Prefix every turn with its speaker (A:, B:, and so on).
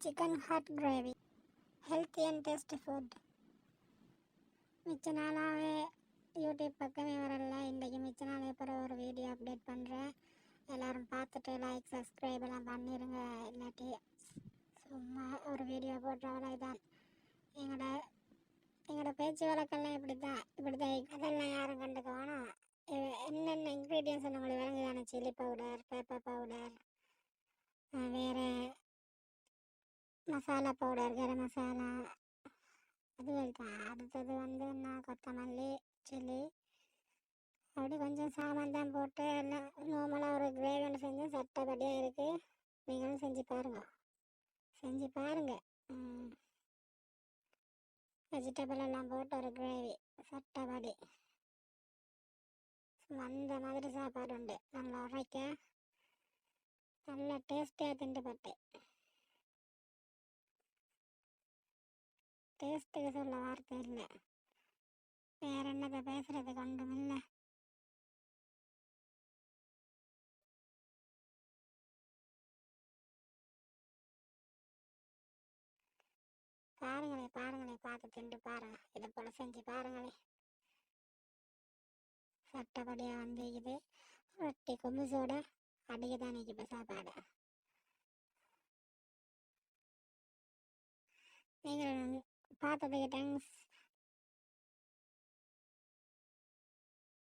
A: Chicken hot gravy healthy and tasty food. மிச்ச நாளாகவே YouTube பக்கமே வரல. இன்றைக்கி மிச்ச நாளே பிறகு ஒரு வீடியோ அப்டேட் பண்ணுறேன். எல்லோரும் பார்த்துட்டு லைக் சப்ஸ்கிரைப் எல்லாம் பண்ணிடுங்க. இல்லாட்டி சும்மா ஒரு வீடியோ போடுறவளை தான். எங்களோட பேச்சு வழக்கெல்லாம் இப்படி தான் அதெல்லாம் யாரும் கண்டுக்க வேணாம். என்னென்ன இன்க்ரீடியன்ஸ் உங்களுக்கு விளங்குதான? சில்லி பவுடர், பெப்பர் பவுடர், வேறு மசாலா பவுடர், கரம் மசாலா, அது தான். அடுத்தது நான் கொத்தமல்லி, சில்லி, அப்படி கொஞ்சம் சாமான் தான் போட்டு எல்லாம் நார்மலாக ஒரு கிரேவி ஒன்று செஞ்சு சட்டப்படியாக இருக்குது. நீங்களும் செஞ்சு பாருங்கள். வெஜிடபிள் எல்லாம் போட்டு ஒரு கிரேவி சட்டப்படி அந்த மாதிரி சாப்பாடு உண்டு. நல்லா உரைக்க நல்லா டேஸ்டியாக திண்டுபட்டு. டேஸ்ட்டுக்கு சொல்ல வார்த்தை இல்லை. வேற என்னத்தை பேசுறதுக்கு ஒன்றும் இல்லை. பாருங்களே பார்த்து திண்டு பாருங்க. இதை போல செஞ்சு பாருங்களே. சட்டப்படியாக வந்து இது ரொட்டி குமிசோட அடிக்க தான் இப்போ சாப்பாடு. நீங்கள் பார்த்ததுக்கு தேங்க்ஸ்.